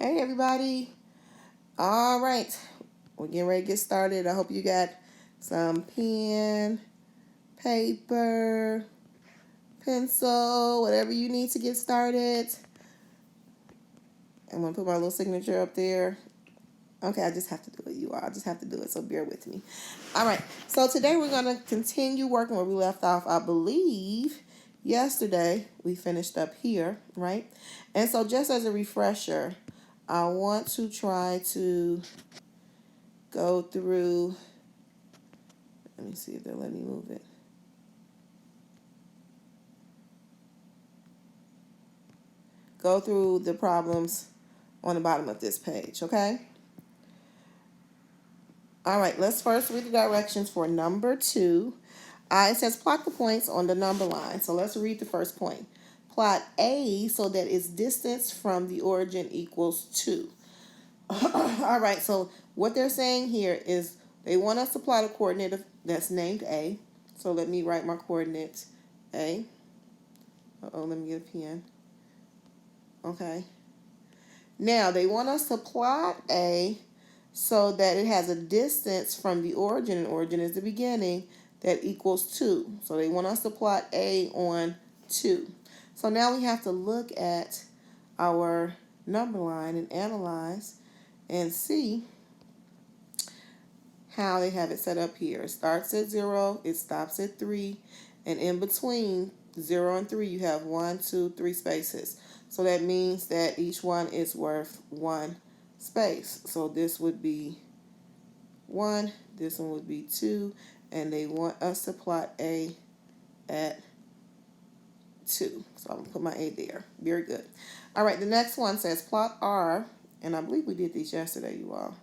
Hey everybody. All right. We're getting ready to get started. I hope you got some pen, paper, pencil, whatever you need to get started. I'm going to put my little signature up there. Okay, I just have to do it, you all. I just have to do it, so bear with me. All right. So today we're going to continue working where we left off. I believe yesterday we finished up here, right? And so just as a refresher, I want to try to go through. Let me see if they'll let me move it. Go through the problems on the bottom of this page, okay? All right, let's first read the directions for number 2. It says plot the points on the number line. So let's read the first point. Plot A so that its distance from the origin equals 2. All right, so what they're saying here is they want us to plot a coordinate that's named A. So let me write my coordinate A. Let me get a pen. Okay. Now, they want us to plot A so that it has a distance from the origin, and origin is the beginning, that equals 2. So they want us to plot A on 2. So now we have to look at our number line and analyze and see how they have it set up here. It starts at 0, it stops at 3, and in between 0 and 3 you have 1, 2, 3 spaces. So that means that each one is worth 1 space. So this would be 1, this one would be 2, and they want us to plot A at 2. So I'm going to put my A there. Very good. All right, the next one says plot R, and I believe we did these yesterday, you all.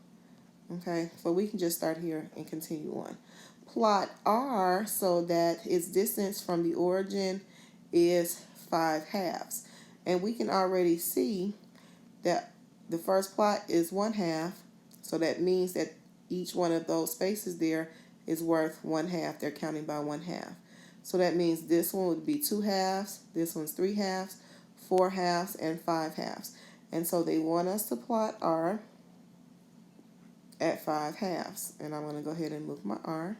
Okay, so we can just start here and continue on. Plot R so that its distance from the origin is 5/2. And we can already see that the first plot is 1/2. So that means that each one of those spaces there is worth 1/2. They're counting by 1/2. So that means this one would be 2/2, this one's 3/2, 4/2, and 5/2. And so they want us to plot R at 5/2. And I'm going to go ahead and move my R.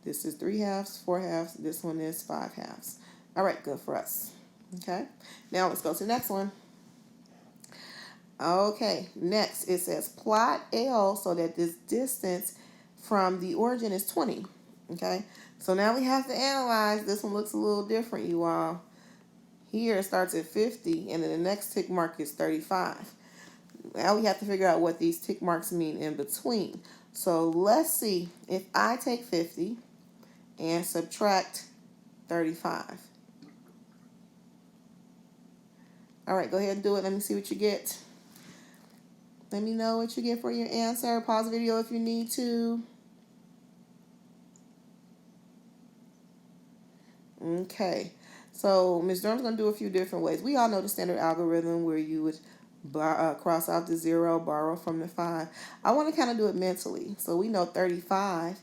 This is 3/2, 4/2. This one is 5/2. All right, good for us. Okay, now let's go to the next one. Okay, next it says plot L so that this distance from the origin is 20. Okay, so now we have to analyze. This one looks a little different, you all. Here it starts at 50, and then the next tick mark is 35. Now we have to figure out what these tick marks mean in between. So let's see if I take 50 and subtract 35. All right, go ahead and do it. Let me see what you get. Let me know what you get for your answer. Pause the video if you need to. Okay, so Ms. Durham's going to do a few different ways. We all know the standard algorithm where you would cross out the 0, borrow from the 5. I want to kind of do it mentally. So we know 35.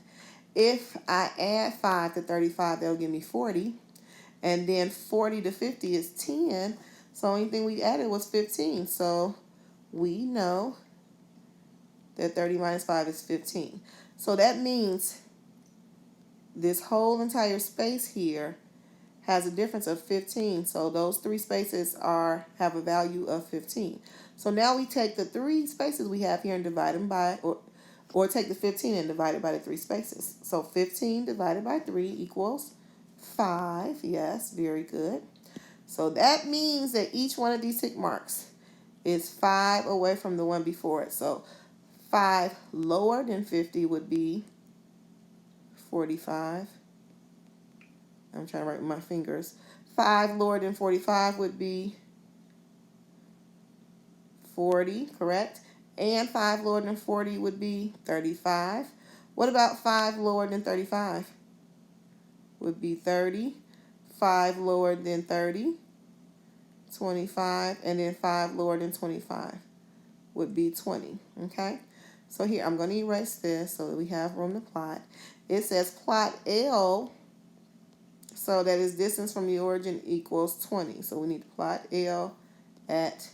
If I add 5 to 35, that'll give me 40. And then 40 to 50 is 10. So the only thing we added was 15. So we know that 30 minus 5 is 15. So that means this whole entire space here has a difference of 15. So those 3 spaces have a value of 15. So now we take the 3 spaces we have here and divide them by, or take the 15 and divide it by the 3 spaces. So 15 divided by 3 equals 5. Yes, very good. So that means that each one of these tick marks is 5 away from the one before it. So 5 lower than 50 would be 45. I'm trying to write with my fingers. 5 lower than 45 would be 40, correct? And 5 lower than 40 would be 35. What about 5 lower than 35? Would be 30. 5 lower than 30, 25. And then 5 lower than 25 would be 20, okay? So here, I'm going to erase this so that we have room to plot. It says plot L so that its distance from the origin equals 20. So we need to plot L at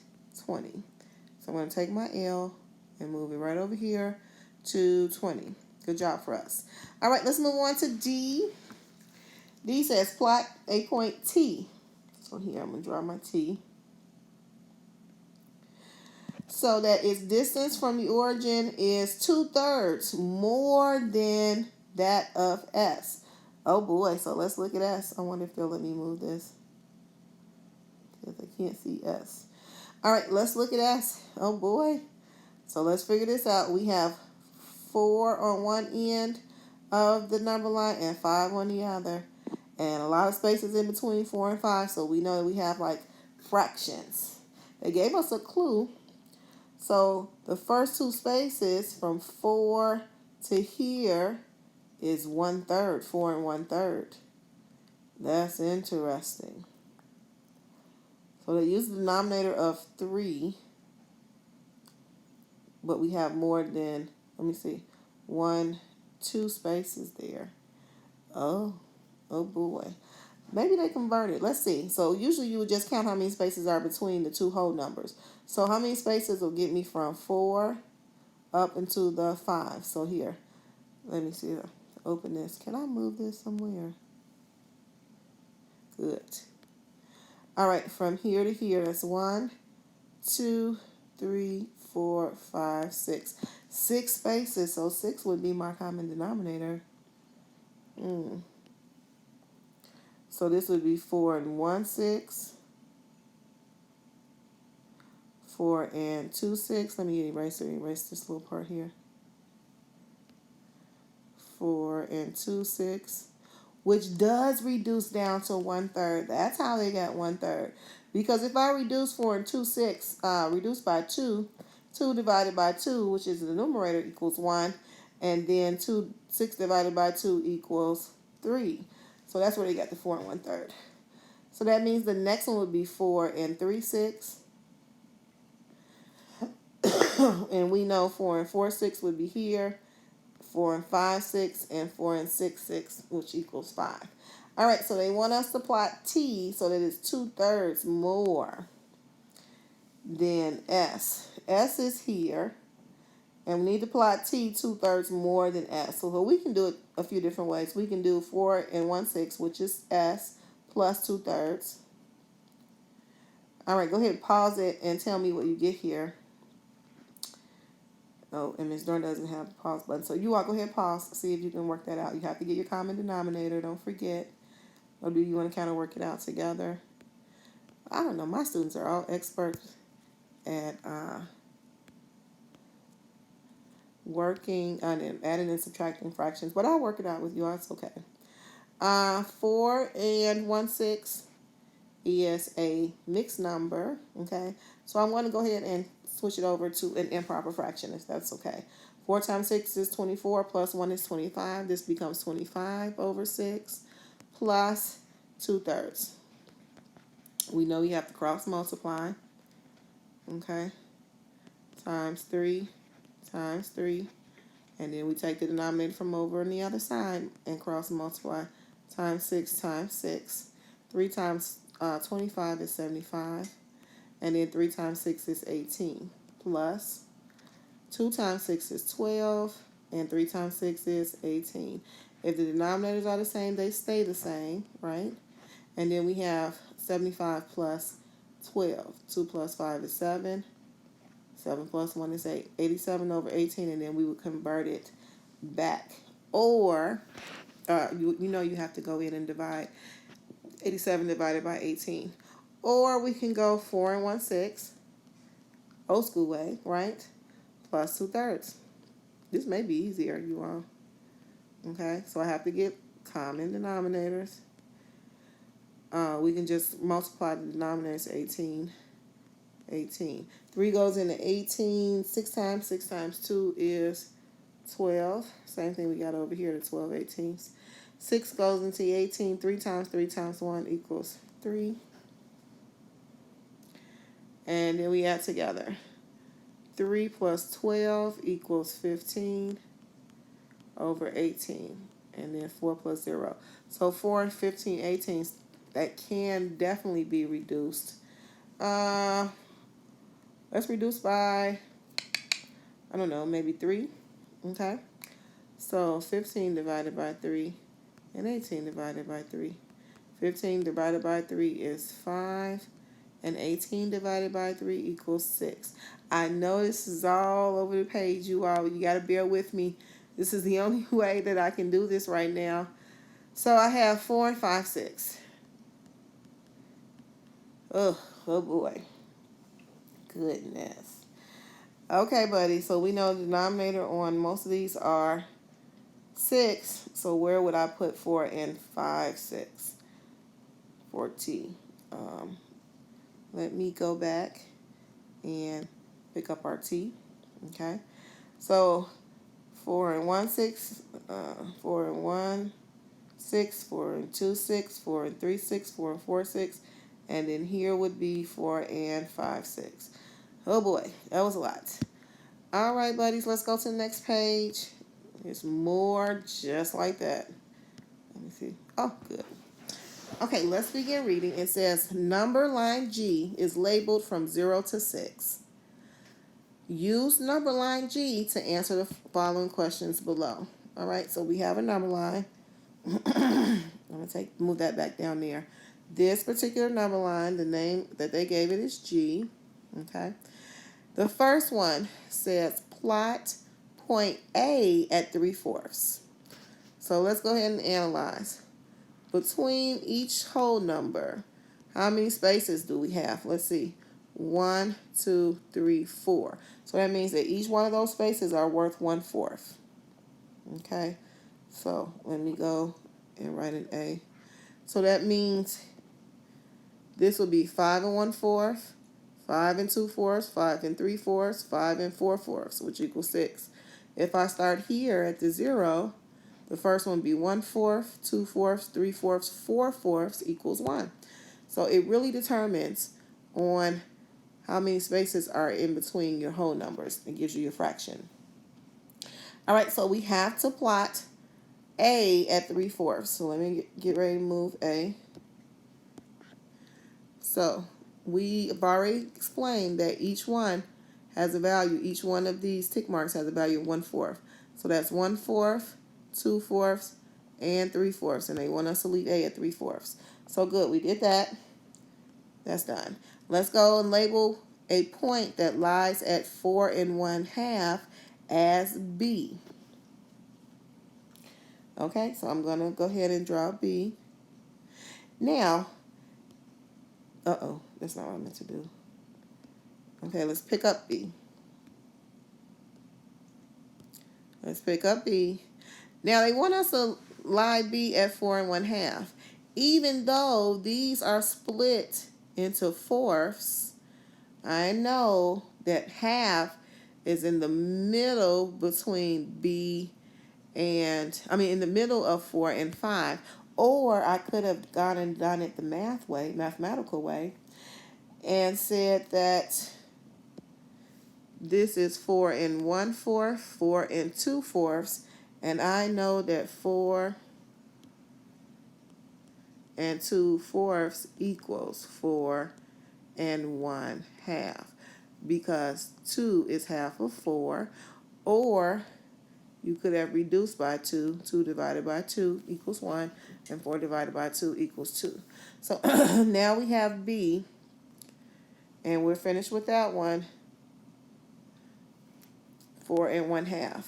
20. So I'm going to take my L and move it right over here to 20. Good job for us. All right, let's move on to D. D says plot a point T. So here I'm going to draw my T. So that its distance from the origin is 2/3 more than that of S. Oh boy, so let's look at S. I wonder if they'll let me move this, because I can't see S. All right, let's look at S. Oh boy. So let's figure this out. We have 4 on one end of the number line and 5 on the other. And a lot of spaces in between 4 and 5, so we know that we have like fractions. They gave us a clue. So the first two spaces from 4 to here is 1/3, 4 and 1/3. That's interesting. So they use the denominator of 3, but we have more than, let me see, 1, 2 spaces there. Oh boy. Maybe they converted. Let's see. So usually you would just count how many spaces are between the two whole numbers. So how many spaces will get me from 4 up into the 5? So here, let me see. Open this. Can I move this somewhere? Good. All right, from here to here, that's 1, 2, 3, 4, 5, 6. 6 spaces. So 6 would be my common denominator. So this would be 4 and 1/6. 4 and 2/6. Let me erase this little part here. 4 and 2/6, which does reduce down to 1/3. That's how they got 1/3. Because if I reduce 4 and 2/6, reduce by 2, 2 divided by 2, which is the numerator, equals 1, and then 6 divided by 2 equals 3. So that's where they got the 4 and 1/3. So that means the next one would be 4 and 3/6. And we know 4 and 4/6 would be here. 4 and 5/6, and 4 and 6/6, which equals 5. All right, so they want us to plot T so that it's 2/3 more than S. S is here, and we need to plot T 2/3 more than S. So we can do it a few different ways. We can do 4 and 1/6, which is S, plus 2/3. All right, go ahead and pause it and tell me what you get here. Oh, and Ms. Dorn doesn't have the pause button. So you all go ahead and pause. See if you can work that out. You have to get your common denominator. Don't forget. Or do you want to kind of work it out together? I don't know. My students are all experts at working and adding and subtracting fractions. But I'll work it out with you all. It's okay. 4 and 1/6 is a mixed number. Okay. So I'm going to go ahead and switch it over to an improper fraction, if that's okay. 4 times 6 is 24, plus 1 is 25. This becomes 25 over 6, plus 2/3. We know you have to cross multiply. Okay. Times 3, times 3. And then we take the denominator from over on the other side and cross multiply. Times 6, times 6. 3 times 25 is 75. And then 3 times 6 is 18, plus 2 times 6 is 12, and 3 times 6 is 18. If the denominators are the same, they stay the same, right? And then we have 75 plus 12. 2 plus 5 is 7. 7 plus 1 is 8. 87 over 18, and then we would convert it back. Or, you know you have to go in and divide 87 divided by 18. Or we can go 4 and 1/6, old school way, right? Plus 2/3. This may be easier, you all. Okay, so I have to get common denominators. We can just multiply the denominators, 18. 18. 3 goes into 18. 6 times 2 is 12. Same thing we got over here, the 12 18ths. 6 goes into 18. 3 times 1 equals 3. And then we add together. 3 plus 12 equals 15 over 18. And then 4 plus 0. So 4, 15, 18, that can definitely be reduced. Let's reduce by, I don't know, maybe 3. Okay. So 15 divided by 3 and 18 divided by 3. 15 divided by 3 is 5. And 18 divided by 3 equals 6. I know this is all over the page, you all. You got to bear with me. This is the only way that I can do this right now. So I have 4 and 5, 6. Oh boy. Goodness. Okay, buddy. So we know the denominator on most of these are 6. So where would I put 4 and 5, 6? 14. Let me go back and pick up our t. Okay. So 4 and 1, 6. 4 and 1, 6. 4 and 2, 6. 4 and 3, 6. 4 and 4, 6. And then here would be 4 and 5, 6. Oh boy, that was a lot. All right, buddies, let's go to the next page. There's more just like that. Let me see. Oh, good. Okay, let's begin reading. It says, number line G is labeled from 0 to 6. Use number line G to answer the following questions below. All right, so we have a number line. I'm going to move that back down there. This particular number line, the name that they gave it is G. Okay. The first one says plot point A at 3/4. So let's go ahead and analyze. Between each whole number, how many spaces do we have? Let's see. 1, 2, 3, 4. So that means that each one of those spaces are worth 1/4. Okay. So let me go and write an A. So that means this will be 5 and 1/4, 5 and 2/4, 5 and 3/4, 5 and 4/4, which equals 6. If I start here at the 0, the first one would be 1/4, 2/4, 3/4, 4/4 equals 1. So it really determines on how many spaces are in between your whole numbers. It gives you your fraction. All right, so we have to plot A at 3/4. So let me get ready to move A. So we have already explained that each one has a value. Each one of these tick marks has a value of 1/4. So that's 1/4, 2/4, and 3/4. And they want us to leave A at 3/4. So good, we did that. That's done. Let's go and label a point that lies at 4 and 1/2 as B. Okay, so I'm going to go ahead and draw B. Now, that's not what I meant to do. Okay, let's pick up B. Let's pick up B. Now, they want us to lie B at 4 and 1/2. Even though these are split into fourths, I know that half is in the middle between B and, in the middle of 4 and 5. Or I could have gone and done it the mathematical way, and said that this is 4 and 1/4, 4 and 2/4, and I know that 4 and 2/4 equals 4 and 1/2, because 2 is half of 4, or you could have reduced by 2. 2 divided by 2 equals 1, and 4 divided by 2 equals 2. So now we have B, and we're finished with that one. 4 and 1/2.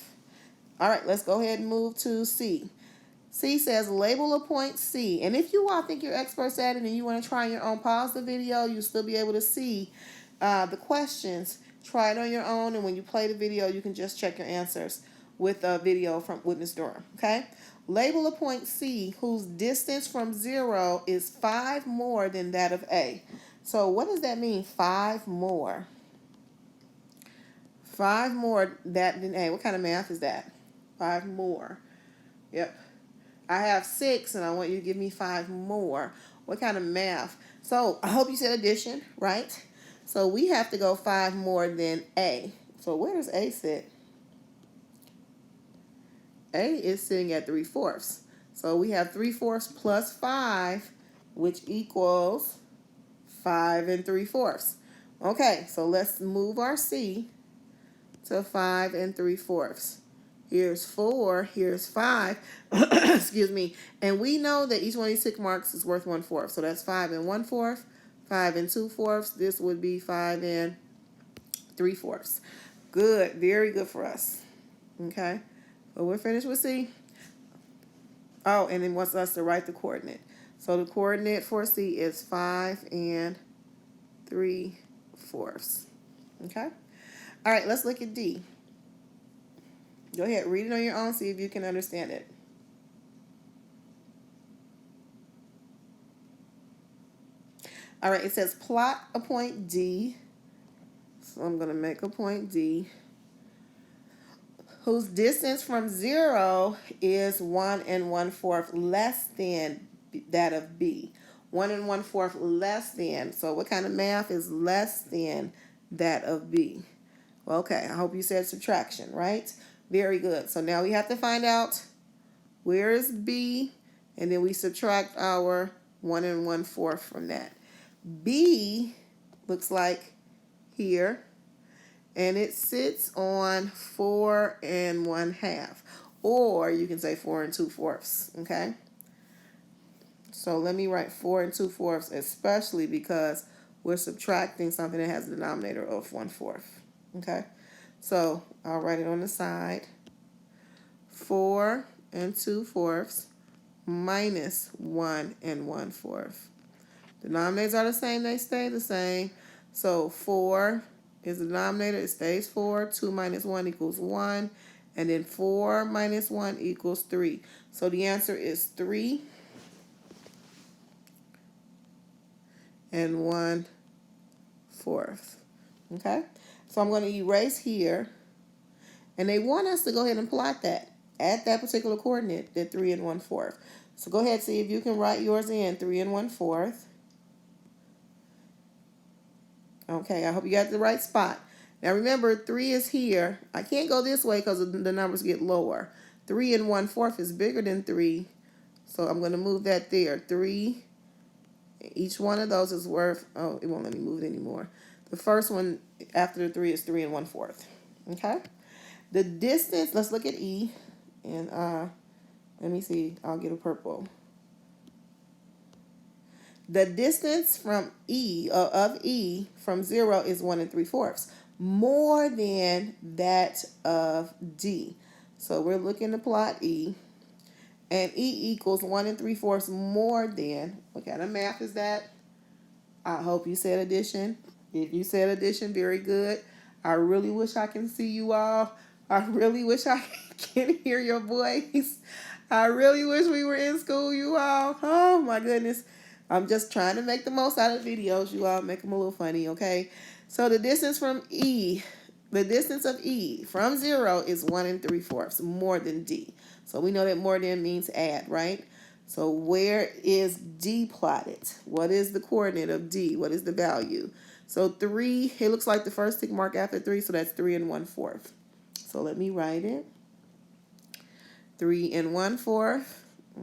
All right, let's go ahead and move to C. C says label a point C. And if you all think you're experts at it and you want to try your own, pause the video. You'll still be able to see the questions. Try it on your own, and when you play the video, you can just check your answers with a video with Ms. Durham. Okay? Label a point C whose distance from 0 is 5 more than that of A. So what does that mean, 5 more? 5 more than A. What kind of math is that? 5 more. Yep. I have 6, and I want you to give me 5 more. What kind of math? So I hope you said addition, right? So we have to go 5 more than A. So where does A sit? A is sitting at 3/4. So we have 3/4 plus 5, which equals 5 and 3/4. Okay, so let's move our C to 5 3/4. Here's 4, here's 5, excuse me, and we know that each one of these tick marks is worth 1/4. So that's 5 1/4, 5 2/4. This would be 5 3/4. Good, very good for us. Okay, so we're finished with C. Oh, and it wants us to write the coordinate. So the coordinate for C is 5 3/4. Okay, all right, let's look at D. Go ahead, read it on your own, see if you can understand it. All right, it says plot a point D. So I'm going to make a point D whose distance from 0 is 1 1/4 less than that of B. 1 1/4 less than. So what kind of math is less than that of B? Well, okay, I hope you said subtraction, right? Very good. So now we have to find out where is B, and then we subtract our 1 1/4 from that. B looks like here, and it sits on 4 1/2, or you can say 4 2/4. Okay, so let me write 4 2/4, especially because we're subtracting something that has a denominator of 1/4. Okay, so I'll write it on the side. 4 2/4 minus 1 1/4. Denominators are the same, they stay the same. So 4 is the denominator, it stays 4. 2 minus 1 equals 1. And then 4 minus 1 equals 3. So the answer is 3 1/4. Okay? So I'm going to erase here. And they want us to go ahead and plot that at that particular coordinate, that 3 1/4. So go ahead, see if you can write yours in, 3 1/4. Okay, I hope you got the right spot. Now remember, 3 is here. I can't go this way because the numbers get lower. 3 1/4 is bigger than 3. So I'm going to move that there. 3, each one of those is worth, oh, it won't let me move it anymore. The first one after the 3 is 3 1/4. Okay? The distance, let's look at E. And let me see, I'll get a purple. The distance from E, of E, from 0 is 1 3/4, more than that of D. So we're looking to plot E, and E equals 1 3/4 more than, what kind of math is that? I hope you said addition. If you said addition, very good. I really wish I can see you all. I really wish I can hear your voice. I really wish we were in school, you all. Oh my goodness. I'm just trying to make the most out of videos, you all. Make them a little funny, okay? So the distance from E, the distance of E from 0 is 1 3/4, more than D. So we know that more than means add, right? So where is D plotted? What is the coordinate of D? What is the value? So 3, it looks like the first tick mark after 3, so that's 3 1/4. So let me write it. 3 1/4.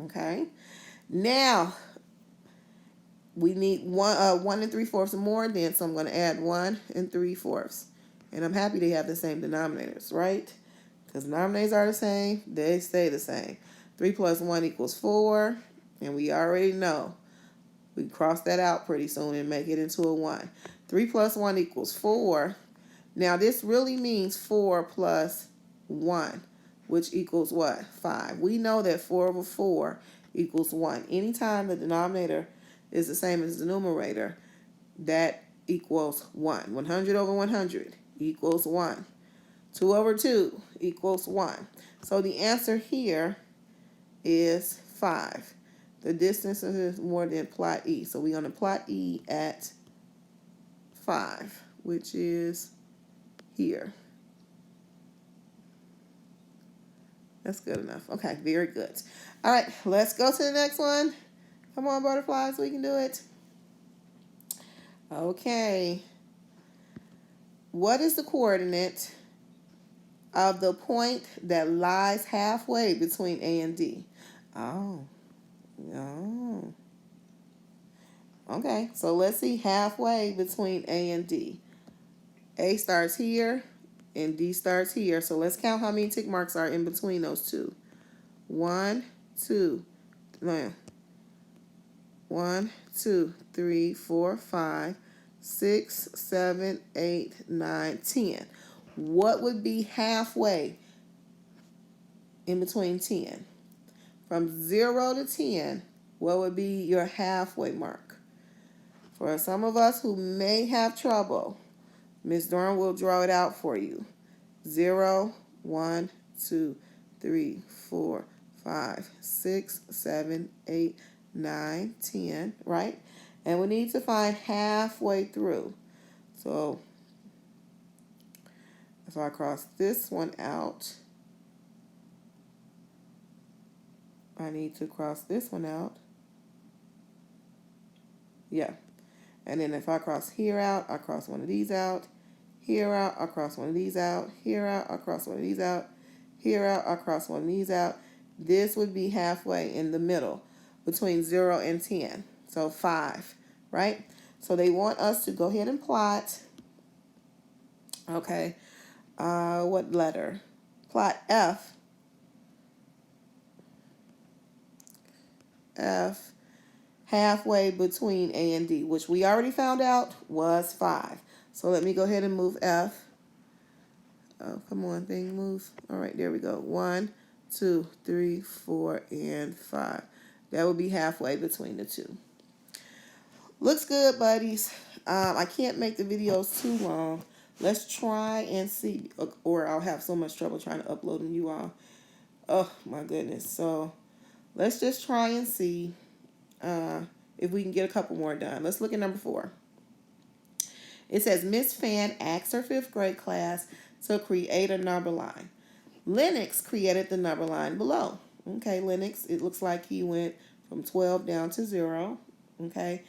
Okay. Now we need 1 3/4 more than, so I'm going to add 1 3/4. And I'm happy they have the same denominators, right? Because denominators are the same, they stay the same. 3 plus 1 equals 4, and we already know. We cross that out pretty soon and make it into a 1. 3 plus 1 equals 4. Now this really means 4 plus 1, which equals what? 5. We know that 4 over 4 equals 1. Anytime the denominator is the same as the numerator, that equals 1. 100 over 100 equals 1. 2 over 2 equals 1. So the answer here is 5. The distance is more than plot E. So we're going to plot E at 5, which is here. That's good enough. Okay, very good. All right, let's go to the next one. Come on, butterflies, we can do it. Okay. What is the coordinate of the point that lies halfway between A and D? Oh. Okay, so let's see halfway between A and D. A starts here and D starts here. So let's count how many tick marks are in between those two. 1, 2, 1, 2, 3, 4, 5, 6, 7, 8, 9, 10. What would be halfway in between 10? From 0 to 10, what would be your halfway mark? For some of us who may have trouble, Ms. Dorn will draw it out for you. 0, 1, 2, 3, 4, 5, 6, 7, 8, 9, 10, right? And we need to find halfway through. So if I cross this one out, I need to cross this one out. Yeah. And then if I cross here out, I cross one of these out. Here out, I cross one of these out. Here out, I cross one of these out. Here out, I cross one of these out. This would be halfway in the middle between 0 and 10. So 5, right? So they want us to go ahead and plot. Okay. What letter? Plot F. F halfway between A and D, which we already found out was 5. So let me go ahead and move F. Oh, come on, thing, move. All right, there we go. 1, 2, 3, 4, and 5. That would be halfway between the two. Looks good, buddies. I can't make the videos too long. Let's try and see, or I'll have so much trouble trying to upload them, you all. Oh, my goodness. So let's just try and see if we can get a couple more done. Let's look at number 4. It says, Miss Fan asked her 5th grade class to create a number line. Lennox created the number line below. Okay, Lennox, it looks like he went from 12 down to 0. Okay,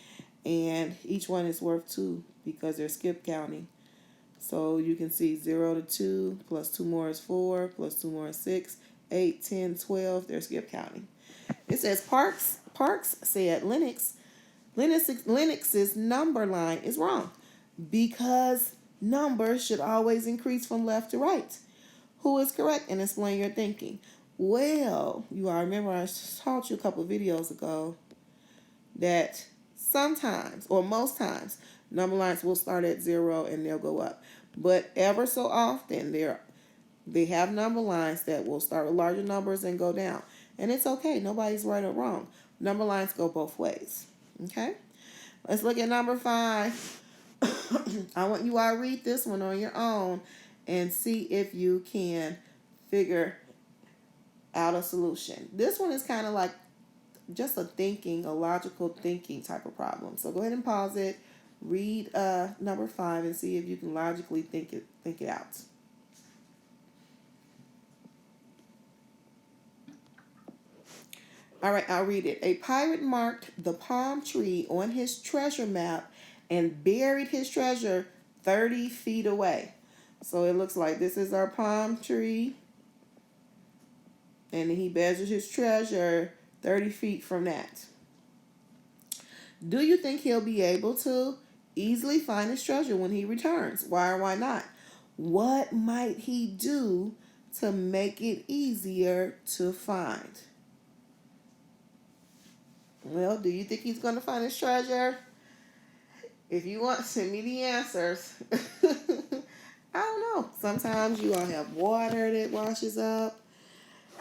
and each one is worth 2 because they're skip counting. So you can see 0 to 2 plus 2 more is 4 plus 2 more is 6, 8, 10, 12. They're skip counting. It says Parks said Lennox's number line is wrong because numbers should always increase from left to right. Who is correct? And explain your thinking. Well, you all remember I taught you a couple videos ago that sometimes, or most times, number lines will start at 0 and they'll go up. But ever so often, they have number lines that will start with larger numbers and go down. And it's okay. Nobody's right or wrong. Number lines go both ways. Okay? Let's look at number 5. I want you all to read this one on your own and see if you can figure out a solution. This one is kind of like just a logical thinking type of problem. So go ahead and pause it, read number 5, and see if you can logically think it out. All right, I'll read it. A pirate marked the palm tree on his treasure map and buried his treasure 30 feet away. So it looks like this is our palm tree, and he buried his treasure 30 feet from that. Do you think he'll be able to easily find his treasure when he returns? Why or why not? What might he do to make it easier to find? Well, do you think he's going to find his treasure? If you want, send me the answers. I don't know. Sometimes you all have water that washes up.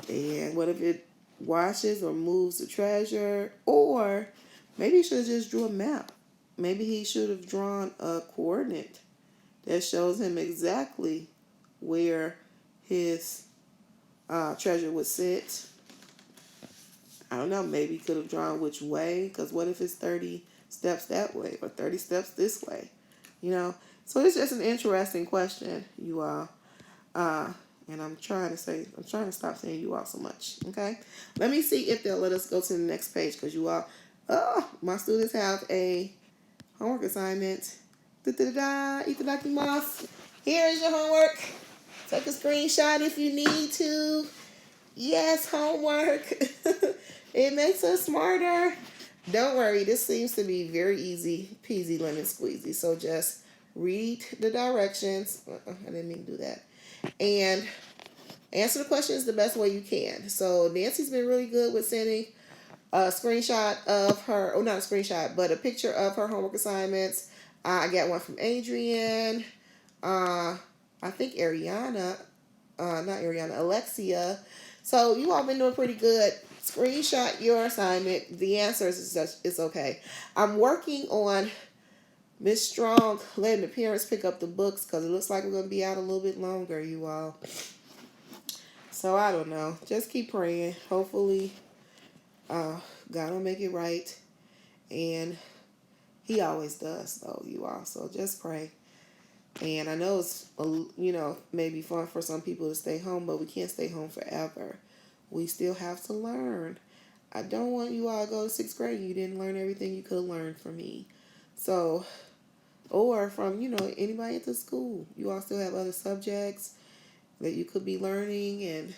And what if it washes or moves the treasure? Or maybe he should have just drew a map. Maybe he should have drawn a coordinate that shows him exactly where his treasure would sit. I don't know. Maybe he could have drawn which way. Because what if it's 30 steps that way or 30 steps this way? You know? So it's just an interesting question, you all. And I'm trying to stop saying you all so much. Okay? Let me see if they'll let us go to the next page. Because you all, my students have a homework assignment. Itadakimasu. Here is your homework. Take a screenshot if you need to. Yes, homework. It makes us smarter. Don't worry, this seems to be very easy peasy lemon squeezy. So just read the directions. I didn't mean to do that. And answer the questions the best way you can. So Nancy's been really good with sending a screenshot of her, oh, not a screenshot, but a picture of her homework assignments. I got one from Adrian. I think Ariana, not Ariana, Alexia. So you all been doing pretty good. Screenshot your assignment. The answers is it's okay. I'm working on Miss Strong letting the parents pick up the books because it looks like we're gonna be out a little bit longer, you all. So I don't know. Just keep praying. Hopefully, God will make it right, and He always does, though, you all. So just pray. And I know it's, maybe fun for some people to stay home, but we can't stay home forever. We still have to learn. I don't want you all to go to sixth grade and you didn't learn everything you could have learned from me. So, or from, anybody at the school. You all still have other subjects that you could be learning, and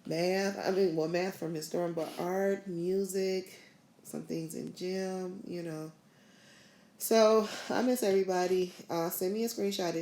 math. Math from Miss Durham, but art, music, some things in gym, So I miss everybody. Send me a screenshot if